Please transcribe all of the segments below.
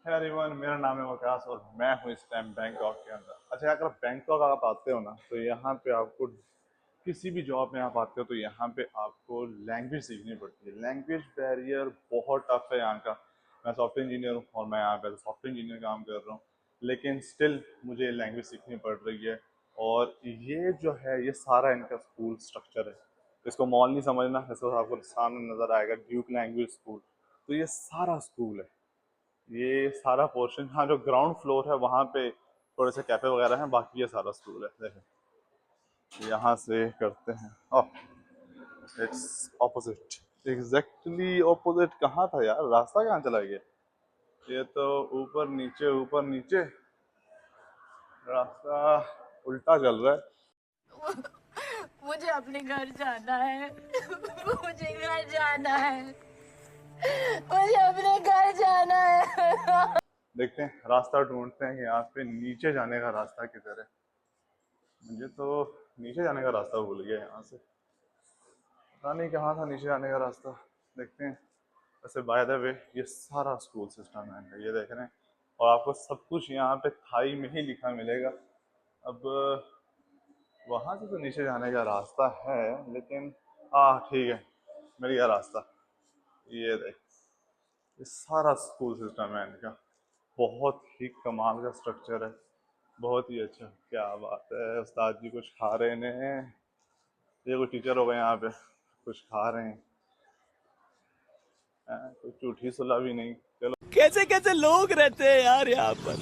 Everyone, मेरा नाम है वकास और मैं हूँ इस टाइम बैंकॉक के अंदर। अच्छा, अगर बैंकॉक आप आते हो ना तो यहाँ पे आपको किसी भी जॉब में आप आते हो तो यहाँ पे आपको लैंग्वेज सीखनी पड़ती है। लैंग्वेज बैरियर बहुत टफ है यहाँ का। मैं सॉफ्टवेयर इंजीनियर हूँ और मैं यहाँ पे सॉफ्टवेयर इंजीनियर काम कर रहा हूँ, लेकिन स्टिल मुझे लैंग्वेज सीखनी पड़ रही है। और ये जो है ये सारा इनका स्कूल स्ट्रक्चर है। इसको मॉल नहीं समझना, इसको आपको सामने नज़र आएगा ड्यूक लैंग्वेज स्कूल। तो ये सारा स्कूल है, ये सारा पोर्शन। हाँ, जो ग्राउंड फ्लोर है वहाँ पे थोड़े से कैफे वगैरह हैं, बाकी ये सारा स्कूल है। देखें, यहाँ से करते हैं। ओह, इट्स ऑपोजिट, एग्जैक्टली ऑपोजिट। कहाँ था यार, रास्ता कहाँ चला गया? ये तो ऊपर नीचे ऊपर नीचे, रास्ता उल्टा चल रहा है। मुझे अपने घर जाना है। मुझे घर जाना है। मुझे अपने घर जाना है। देखते हैं, रास्ता ढूंढते हैं यहाँ पे नीचे जाने का रास्ता किधर है। मुझे तो नीचे जाने का रास्ता भूल गया, यहाँ से पता नहीं कहाँ था नीचे जाने का रास्ता। देखते हैं। वैसे बाय द वे ये सारा स्कूल सिस्टम है, ये देख रहे हैं। और आपको सब कुछ यहाँ पे थाई में ही लिखा मिलेगा। अब वहाँ से तो नीचे जाने का रास्ता है, लेकिन हाँ ठीक है, मिल गया रास्ता। ये देख, ये सारा स्कूल सिस्टम है इनका। बहुत ही कमाल का स्ट्रक्चर है, बहुत ही अच्छा। क्या बात है, उस्ताद जी कुछ खा रहे हैं। ये कोई टीचर हो गए यहाँ पे, कुछ खा रहे हैं। कोई झूठी सुला भी नहीं। चलो, कैसे कैसे लोग रहते हैं यार यहाँ पर।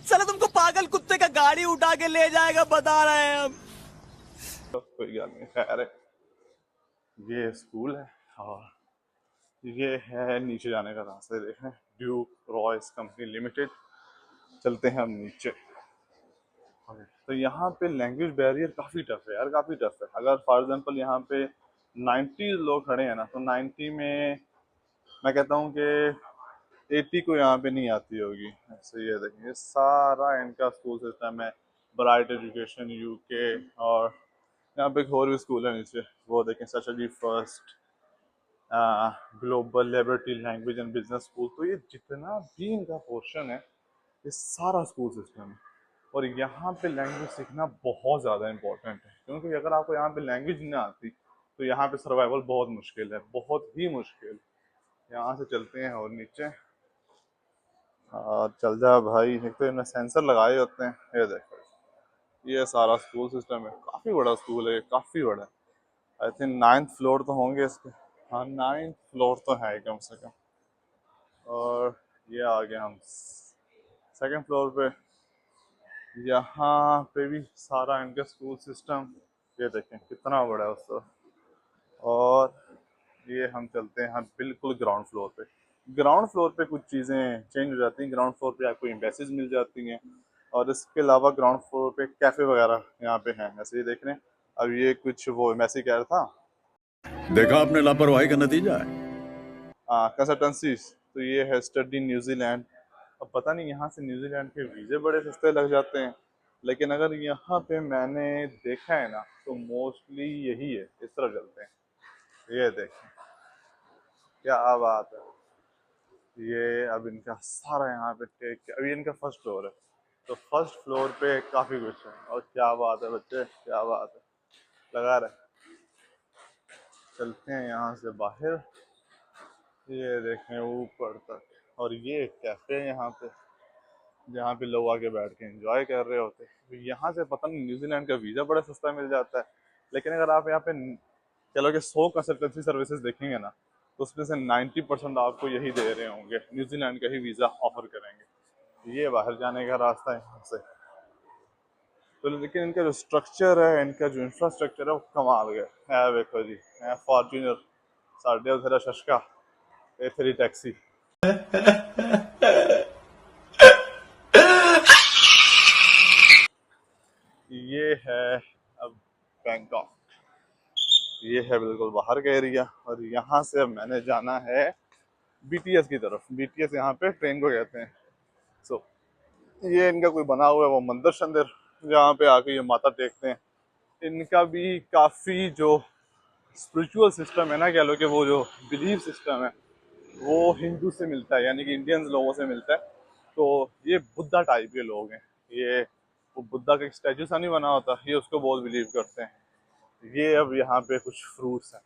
साला तुमको पागल कुत्ते का गाड़ी उठा के ले जाएगा, बता रहे हैं हम। कोई बात नहीं, खैर है। ये स्कूल है और ये है नीचे जाने का रास्ता। देखें, ड्यूक रॉयस कंपनी लिमिटेड। चलते हैं हम नीचे। तो यहाँ पे लैंग्वेज बैरियर काफ़ी टफ है यार, काफ़ी टफ है। अगर फॉर एग्जांपल यहाँ पे 90 लोग खड़े हैं ना, तो 90 में मैं कहता हूँ कि 80 को यहाँ पे नहीं आती होगी। ऐसे ये देखिए, ये सारा इनका स्कूल सिस्टम है। Bright education UK. और यहाँ पे एक और भी स्कूल है नीचे, वो देखें, सचजी first global liberty language and business school. तो ये जितना भी इनका पोर्शन है, ये सारा स्कूल सिस्टम है। और यहाँ पे लैंग्वेज सीखना बहुत ज़्यादा इम्पोर्टेंट है, क्योंकि अगर आपको यहाँ पे लैंग्वेज नहीं आती तो यहाँ पे सर्वाइवल बहुत मुश्किल है, बहुत ही मुश्किल। यहाँ से चलते हैं और नीचे। चल जा भाई, एक तो इनमें सेंसर लगाए होते हैं। ये देखो, ये सारा स्कूल सिस्टम है। काफ़ी बड़ा स्कूल है, काफ़ी बड़ा। आई थिंक 9th फ्लोर तो होंगे इसके। हाँ, 9th फ्लोर तो है कम से कम। और ये आ गए हम 2nd फ्लोर पे। यहाँ पे भी सारा इनका स्कूल सिस्टम, ये देखें कितना बड़ा है उसका। और ये हम चलते हैं बिल्कुल ग्राउंड फ्लोर पे। ग्राउंड फ्लोर पे कुछ चीज़ें चेंज हो जाती हैं। ग्राउंड फ्लोर पे आपको एम्बेसीज मिल जाती हैं, और इसके अलावा ग्राउंड फ्लोर पे कैफ़े वगैरह यहाँ पे हैं। ऐसे ही देख रहे हैं। अब ये कुछ वो मैसी कह रहा था, देखा आपने लापरवाही का नतीजा है। कंसल्टेंसी। तो ये है स्टडी न्यूजीलैंड। अब पता नहीं यहाँ से न्यूजीलैंड के वीज़े बड़े सस्ते लग जाते हैं, लेकिन अगर यहाँ पे मैंने देखा है ना तो मोस्टली यही है, इस तरह चलते हैं। ये देखें, क्या बात है। ये अब इनका सारा यहाँ पे टेक, अभी इनका फर्स्ट फ्लोर है, तो फर्स्ट फ्लोर पे काफ़ी कुछ है। और क्या बात है बच्चे, क्या बात है, लगा रहे। चलते हैं यहाँ से बाहर। ये देखें ऊपर तक, और ये कैफ़े है यहाँ पे, जहाँ पे लोग आके बैठ के एंजॉय कर रहे होते हैं। तो यहाँ से पता नहीं, न्यूजीलैंड का वीज़ा बड़ा सस्ता मिल जाता है। लेकिन अगर आप यहाँ पे चलो कि 100 कंसल्टेंसी सर्विसेज देखेंगे ना, तो उसमें से 90% आपको यही दे रहे होंगे, न्यूजीलैंड का ही वीज़ा ऑफर करेंगे। ये बाहर जाने का रास्ता है यहाँ से। तो लेकिन इनका जो स्ट्रक्चर है, इनका जो इंफ्रास्ट्रक्चर है, वो कमाल गया है। देखो जी, फॉर्च्यूनर साढ़े उधर शशका ए3 टैक्सी। ये है अब बैंकॉक, ये है बिल्कुल बाहर का एरिया। और यहाँ से अब मैंने जाना है बीटीएस की तरफ। बीटीएस यहाँ पे ट्रेन को कहते हैं। सो ये इनका कोई बना हुआ है वो मंदिर शंदिर, जहाँ पे आके ये माथा टेकते हैं। इनका भी काफ़ी जो स्पिरिचुअल सिस्टम है ना, कह लो कि वो जो बिलीफ सिस्टम है, वो हिंदू से मिलता है, यानी कि इंडियंस लोगों से मिलता है। तो ये बुद्धा टाइप के लोग हैं। ये वो बुद्धा का एक स्टैचू सा नहीं बना होता, ये उसको बहुत बिलीव करते हैं। ये अब यहाँ पे कुछ फ्रूट्स हैं।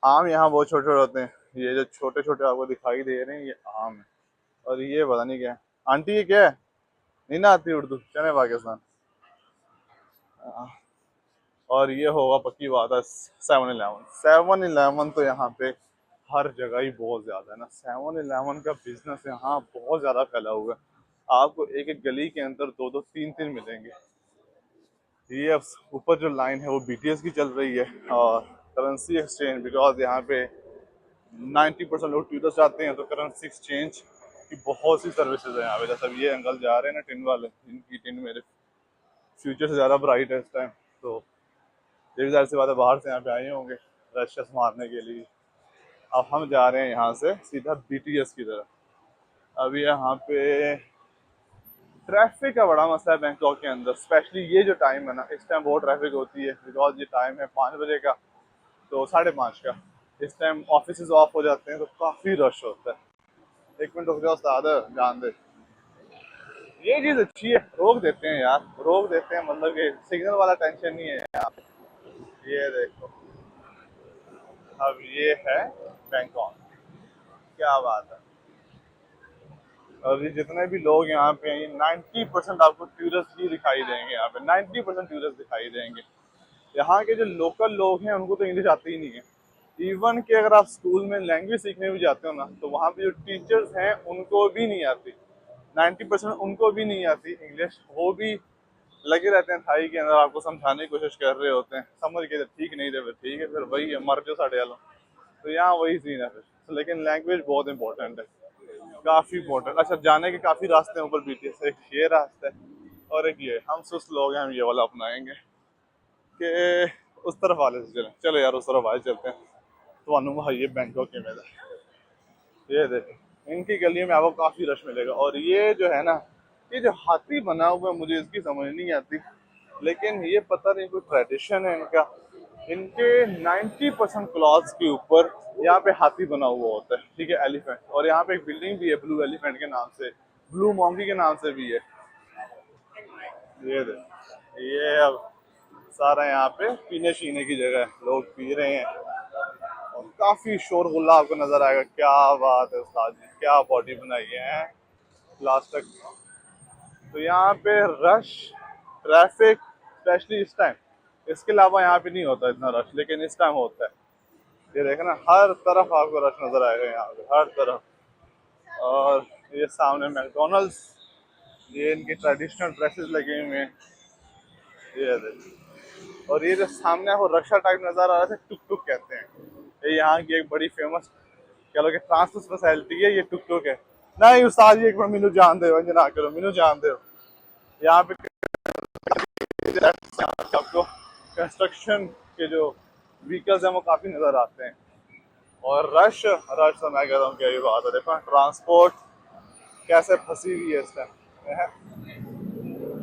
आम यहाँ बहुत छोटे छोटे होते हैं, ये जो छोटे छोटे आपको दिखाई दे रहे हैं ये आम है। और ये पता नहीं क्या है। आंटी ये क्या है? नहीं ना आती उर्दू, चले पाकिस्तान। और ये होगा पक्की बात है 7-Eleven। 7-Eleven तो यहाँ पे हर जगह ही बहुत ज़्यादा है ना। 7-Eleven का बिजनेस यहाँ बहुत ज़्यादा फैला हुआ है। आपको एक एक गली के अंदर दो दो तीन तीन मिलेंगे। ये अब ऊपर जो लाइन है वो BTS की चल रही है, और करेंसी एक्सचेंज, बिकॉज यहाँ पे 90% लोग ट्यूटर्स जाते हैं, तो करेंसी एक्सचेंज की बहुत सी सर्विसेज है यहाँ पे। जैसे ये अंकल जा रहे हैं ना टिन वाले, इनकी टिन मेरे फ्यूचर से ज़्यादा ब्राइट है इस टाइम। तो ये भी जाहिर सी बात है बाहर से यहाँ पे आए होंगे रशस मारने के लिए। अब हम जा रहे हैं यहाँ से सीधा BTS की तरफ। अब यहाँ पे ट्रैफिक का बड़ा मसला है बैंकॉक के अंदर, स्पेशली ये जो टाइम है ना, इस टाइम बहुत ट्रैफिक होती है। बिकॉज ये टाइम है 5 बजे का, तो 5:30 का। इस टाइम ऑफिस ऑफ हो जाते हैं, तो काफ़ी रश होता है। 1 मिनट रुक जाओ उस्ताद, जान दे। ये चीज़ अच्छी है, रोक देते हैं यार, रोक देते हैं, मतलब कि सिग्नल वाला टेंशन नहीं है यहाँ पे। ये देखो, अब ये है बैंकॉक, क्या बात है। और ये जितने भी लोग यहाँ पे हैं, 90% आपको टूरिस्ट ही दिखाई देंगे यहाँ पे। 90% टूरिस्ट दिखाई देंगे। यहाँ के जो लोकल लोग हैं उनको तो इंग्लिश आती ही नहीं है। इवन कि अगर आप स्कूल में लैंग्वेज सीखने भी जाते हो ना, तो वहाँ पे जो टीचर्स हैं उनको भी नहीं आती। 90% उनको भी नहीं आती इंग्लिश। वो भी लगे रहते हैं थाई के अंदर, आपको समझाने की कोशिश कर रहे होते हैं, समझ के ठीक नहीं थे, फिर ठीक है, फिर वही है, मर जो साढ़े वालों। तो यहाँ वही सीन है फिर। लेकिन लैंग्वेज बहुत इंपॉर्टेंट है, काफ़ी इंपॉर्टेंट। अच्छा, जाने के काफ़ी रास्ते हैं ऊपर BTS। एक ये रास्ता है और एक ये। हम सुस्त लोग हैं, हम ये वाला अपनाएंगे कि उस तरफ वाले से चलें। चलो यार उस तरफ आए चलते हैं। तो भाई ये बैंकॉक के में ये देखें, इनकी गलियों में आपको काफ़ी रश मिलेगा। और ये जो है ना, ये जो हाथी बना हुआ है, मुझे इसकी समझ नहीं आती, लेकिन ये पता नहीं कोई ट्रेडिशन है इनका। इनके 90% क्लॉथ्स के ऊपर यहाँ पे हाथी बना हुआ होता है, ठीक है, एलिफेंट। और यहाँ पे एक बिल्डिंग भी है ब्लू एलिफेंट के नाम से, ब्लू मॉन्की के नाम से भी है। ये देख, ये अब सारा यहाँ पे पीने शीने की जगह है, लोग पी रहे हैं और काफी शोर गुल्ला आपको नजर आएगा। क्या बात है उस्ताद जी, क्या बॉडी बनाई है लास्ट तक। तो यहाँ पे रश, ट्रैफिक, स्पेशली इस टाइम, इसके अलावा यहाँ पे नहीं होता इतना रश, लेकिन इस टाइम होता है। ये देखें ना, हर तरफ आपको रश नजर आएगा यहाँ पे, हर तरफ। और ये सामने मैकडोनल्ड्स, ये इनके ट्रेडिशनल ड्रेसेस लगे हुए हैं, ये देखिए। और ये जो सामने आपको रक्षा टाइप नजर आ रहा है, टुक टुक कहते हैं। ये यहाँ की एक बड़ी फेमस कह लो कि ट्रांसपोर्ट फैसिलिटी है, ये टुक टुक है। नहीं उस्ताद जी, एक बार मैनू जान दो, ना करो, मैनू जान दो। यहाँ पे आपको कंस्ट्रक्शन के जो व्हीकल्स हैं वो काफ़ी नज़र आते हैं। और रश तो मैं कहता हूँ क्या ये बात है। देखो ट्रांसपोर्ट कैसे फंसी हुई है इस टाइम।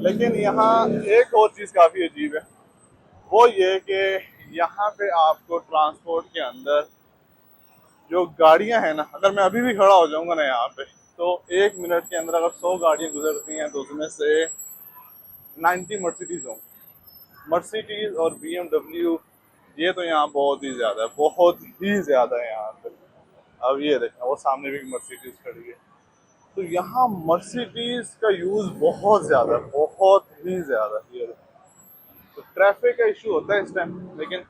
लेकिन यहाँ एक और चीज़ काफ़ी अजीब है, वो ये कि यहाँ पे आपको ट्रांसपोर्ट के अंदर जो गाड़ियाँ हैं ना, अगर मैं अभी भी खड़ा हो जाऊँगा ना यहाँ पे, तो 1 मिनट के अंदर अगर 100 गाड़ियाँ गुजरती हैं तो उसमें से 90 मर्सिडीज़ होंगी। मर्सिडीज़ और BMW, ये तो यहाँ बहुत ही ज़्यादा है, बहुत ही ज़्यादा है यहाँ पे। अब ये देखें, वो सामने भी मर्सिडीज़ खड़ी है। तो यहाँ मर्सिडीज़ का यूज़ बहुत ज़्यादा है, बहुत ही ज़्यादा। ये तो ट्रैफिक का इशू होता है इस टाइम, लेकिन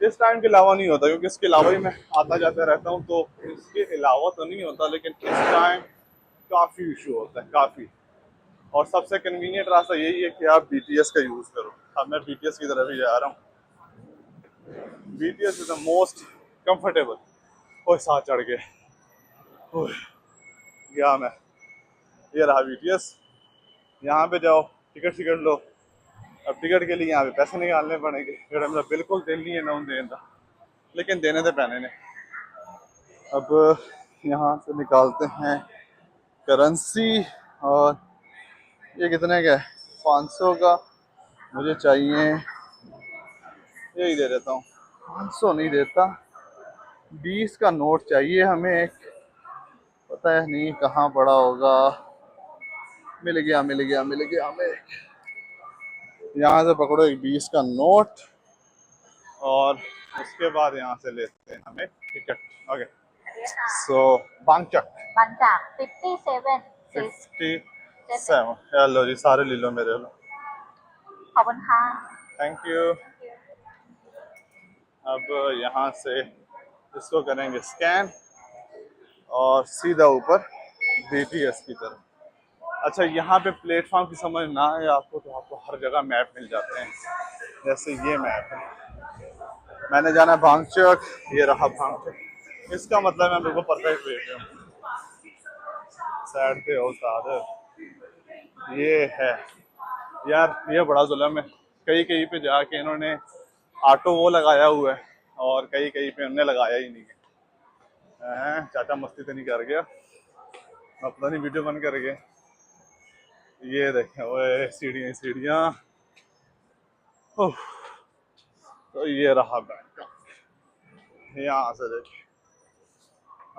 इस टाइम के अलावा नहीं होता, क्योंकि इसके अलावा ही मैं आता जाता रहता हूँ, तो इसके अलावा तो नहीं होता। लेकिन इस टाइम काफ़ी इशू होता है, काफ़ी। और सबसे कन्वीनियंट रास्ता यही है कि आप BTS का यूज़ करो। अब मैं BTS की तरफ ही जा रहा हूँ। BTS is the most comfortable. और साथ चढ़ के गया मैं, ये रहा BTS। यहाँ पे जाओ, टिकट लो। अब टिकट के लिए यहाँ पे पैसे निकालने पड़ेंगे, अगर मेरा बिल्कुल दिल नहीं है ना देने का, लेकिन देने तो पैने ने। अब यहाँ से निकालते हैं करेंसी, और ये कितने का है? 500 का मुझे चाहिए, यही दे देता हूँ। 500 नहीं देता, 20 का नोट चाहिए हमें एक, पता है नहीं कहाँ पड़ा होगा। मिल गया मिल गया मिल गया हमें। यहाँ से पकड़ो एक 20 का नोट और उसके बाद यहाँ से लेते हैं हमें टिकट। ओके सो बांगचक Bangkok 57 57। हेलो जी, सारे ले लो मेरे लो। ขอบคุณค่ะ थैंक यू। अब यहाँ से इसको करेंगे स्कैन और सीधा ऊपर BTS की तरफ। अच्छा, यहाँ पे प्लेटफॉर्म की समझ ना आए आपको तो आपको हर जगह मैप मिल जाते हैं। जैसे ये मैप है, मैंने जाना है भांगचक, ये रहा भांगचक। इसका मतलब मैं बिल्कुल परफेक्ट वे पे हूँ। साइड पे हो सारे ये है यार, ये बड़ा जुल्म है। कहीं कहीं पे जाके इन्होंने ऑटो वो लगाया हुआ है और कहीं कहीं पे उन्होंने लगाया ही नहीं है। चाचा मस्ती तो नहीं कर गया, अपना नहीं वीडियो बंद कर गए। ये देखें ओए सीढ़ियाँ सीढ़ियाँ। तो ये रहा बैंकॉक, यहाँ से देखिए।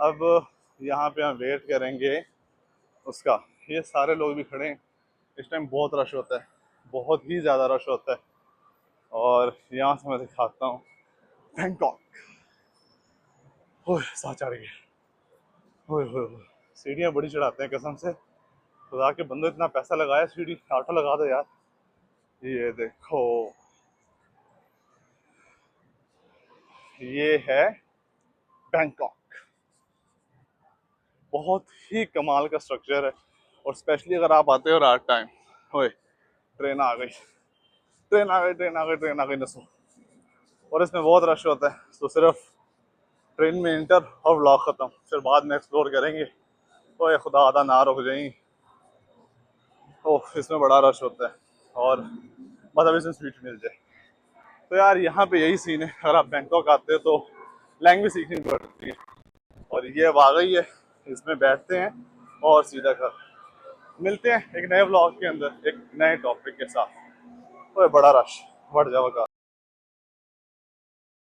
अब यहाँ पे हम वेट करेंगे उसका। ये सारे लोग भी खड़े हैं, इस टाइम बहुत रश होता है, बहुत ही ज़्यादा रश होता है। और यहाँ से मैं दिखाता हूँ बैंकॉक। ओह साह चढ़ गए। ओए होए होए, सीढ़ियाँ बड़ी चढ़ाते हैं कसम से। खुदा के बंदो, इतना पैसा लगाया, सीढ़ी ऑटो लगा दो यार। ये देखो, ये है बैंकॉक। बहुत ही कमाल का स्ट्रक्चर है। और स्पेशली अगर आप आते हो रात टाइम, ओए ट्रेन आ गई, ट्रेन आ गई, ट्रेन आ गई, ट्रेन आ गई नसो। और इसमें बहुत रश होता है, तो सिर्फ ट्रेन में इंटर और व्लॉग ख़त्म, फिर बाद में एक्सप्लोर करेंगे। ओए खुदा आधा ना रुक जाई। ओह इसमें बड़ा रश होता है और बस अभी इसमें स्वीट मिल जाए। तो यार यहाँ पे यही सीन है, अगर आप बैंकॉक आते हो तो लैंग्वेज सीखनी पड़ती है। और ये अब आ गई है, इसमें बैठते हैं और सीधा घर मिलते हैं एक नए व्लॉग के अंदर एक नए टॉपिक के साथ। तो बड़ा रश बढ़ जाएगा।